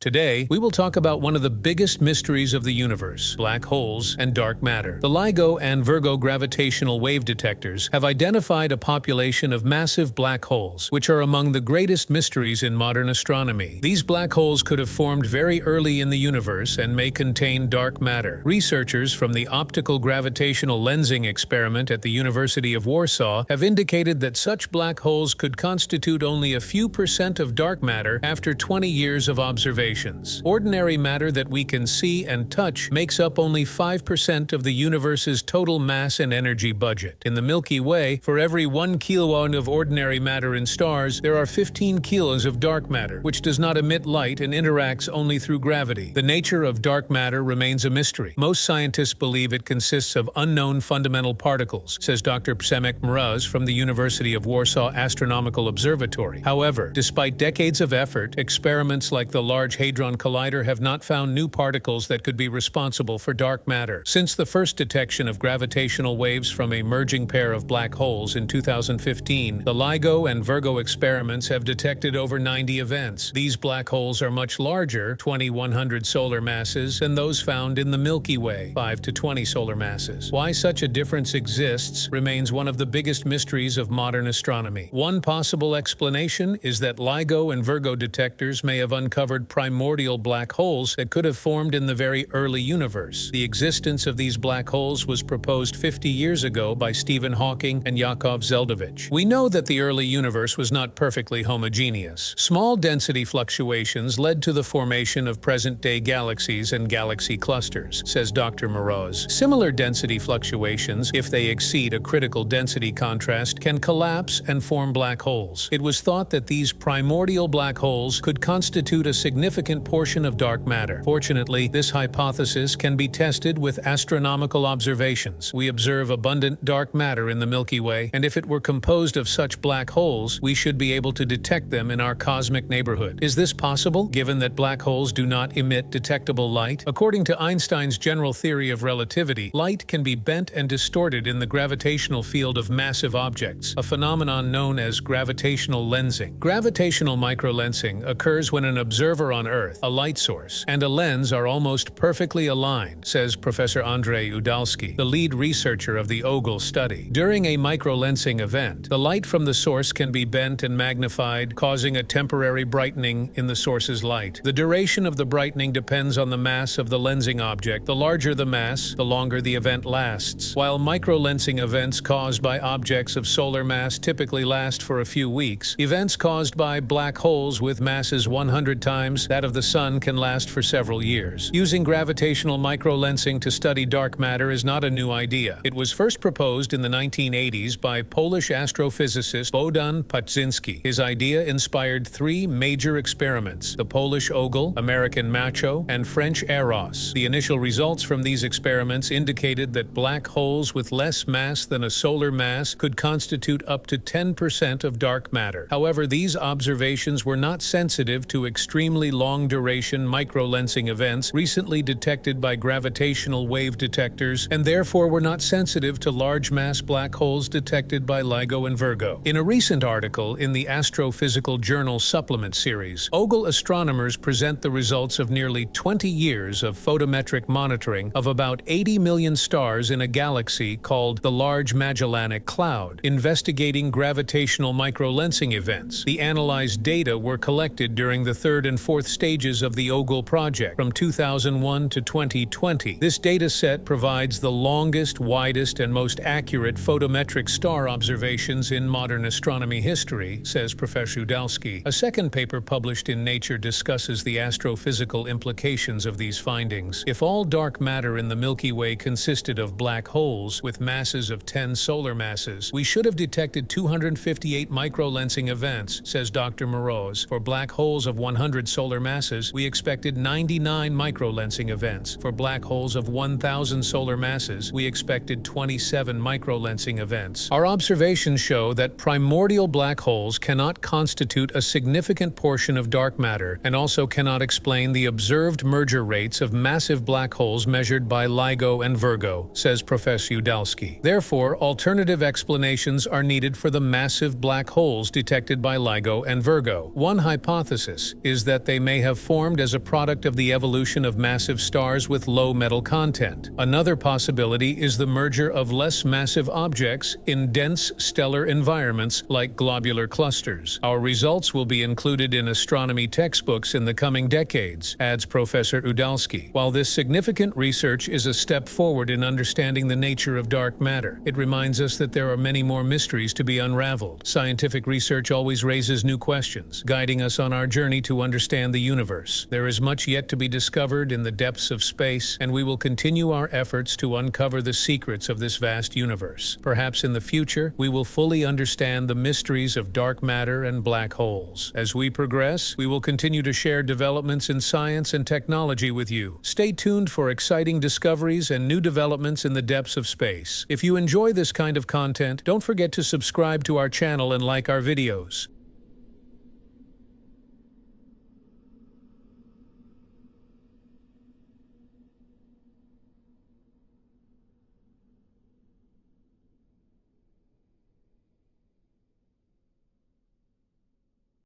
Today, we will talk about one of the biggest mysteries of the universe, black holes and dark matter. The LIGO and Virgo gravitational wave detectors have identified a population of massive black holes, which are among the greatest mysteries in modern astronomy. These black holes could have formed very early in the universe and may contain dark matter. Researchers from the optical gravitational lensing experiment at the University of Warsaw have indicated that such black holes could constitute only a few % of dark matter after 20 years of observation. Ordinary matter that we can see and touch makes up only 5% of the universe's total mass and energy budget. In the Milky Way, for every 1 kilowatt of ordinary matter in stars, there are 15 kilos of dark matter, which does not emit light and interacts only through gravity. The nature of dark matter remains a mystery. Most scientists believe it consists of unknown fundamental particles, says Dr. Przemek Mróz from the University of Warsaw Astronomical Observatory. However, despite decades of effort, experiments like the Large Hadron Collider have not found new particles that could be responsible for dark matter. Since the first detection of gravitational waves from a merging pair of black holes in 2015, the LIGO and Virgo experiments have detected over 90 events. These black holes are much larger, 2,100 solar masses, than those found in the Milky Way, 5 to 20 solar masses. Why such a difference exists remains one of the biggest mysteries of modern astronomy. One possible explanation is that LIGO and Virgo detectors may have uncovered primordial black holes that could have formed in the very early universe. The existence of these black holes was proposed 50 years ago by Stephen Hawking and Yakov Zeldovich. We know that the early universe was not perfectly homogeneous. Small density fluctuations led to the formation of present-day galaxies and galaxy clusters, says Dr. Mróz. Similar density fluctuations, if they exceed a critical density contrast, can collapse and form black holes. It was thought that these primordial black holes could constitute a significant portion of dark matter. Fortunately, this hypothesis can be tested with astronomical observations. We observe abundant dark matter in the Milky Way, and if it were composed of such black holes, we should be able to detect them in our cosmic neighborhood. Is this possible, given that black holes do not emit detectable light? According to Einstein's general theory of relativity, light can be bent and distorted in the gravitational field of massive objects, a phenomenon known as gravitational lensing. Gravitational microlensing occurs when an observer on Earth, a light source, and a lens are almost perfectly aligned, says Professor Andrzej Udalski, the lead researcher of the OGLE study. During a microlensing event, the light from the source can be bent and magnified, causing a temporary brightening in the source's light. The duration of the brightening depends on the mass of the lensing object. The larger the mass, the longer the event lasts. While microlensing events caused by objects of solar mass typically last for a few weeks, events caused by black holes with masses 100 times that of the Sun can last for several years. Using gravitational microlensing to study dark matter is not a new idea. It was first proposed in the 1980s by Polish astrophysicist Bogdan Paczynski. His idea inspired 3 major experiments: the Polish OGLE, American MACHO, and French EROS. The initial results from these experiments indicated that black holes with less mass than a solar mass could constitute up to 10% of dark matter. However, these observations were not sensitive to extremely long-duration microlensing events recently detected by gravitational wave detectors, and therefore were not sensitive to large-mass black holes detected by LIGO and Virgo. In a recent article in the Astrophysical Journal Supplement series, OGLE astronomers present the results of nearly 20 years of photometric monitoring of about 80 million stars in a galaxy called the Large Magellanic Cloud, investigating gravitational microlensing events. The analyzed data were collected during the 3rd and 4th stages of the OGLE project from 2001 to 2020. This data set provides the longest, widest, and most accurate photometric star observations in modern astronomy history, says Professor Udalski. A second paper published in Nature discusses the astrophysical implications of these findings. If all dark matter in the Milky Way consisted of black holes with masses of 10 solar masses, we should have detected 258 microlensing events, says Dr. Mróz. For black holes of 100 solar masses, we expected 99 microlensing events. For black holes of 1,000 solar masses, we expected 27 microlensing events. Our observations show that primordial black holes cannot constitute a significant portion of dark matter and also cannot explain the observed merger rates of massive black holes measured by LIGO and Virgo, says Professor Udalski. Therefore, alternative explanations are needed for the massive black holes detected by LIGO and Virgo. One hypothesis is that they may may have formed as a product of the evolution of massive stars with low metal content. Another possibility is the merger of less massive objects in dense stellar environments like globular clusters. Our results will be included in astronomy textbooks in the coming decades, adds Professor Udalski. While this significant research is a step forward in understanding the nature of dark matter, it reminds us that there are many more mysteries to be unraveled. Scientific research always raises new questions, guiding us on our journey to understand the universe. There is much yet to be discovered in the depths of space, and we will continue our efforts to uncover the secrets of this vast universe. Perhaps in the future, we will fully understand the mysteries of dark matter and black holes. As we progress, we will continue to share developments in science and technology with you. Stay tuned for exciting discoveries and new developments in the depths of space. If you enjoy this kind of content, don't forget to subscribe to our channel and like our videos.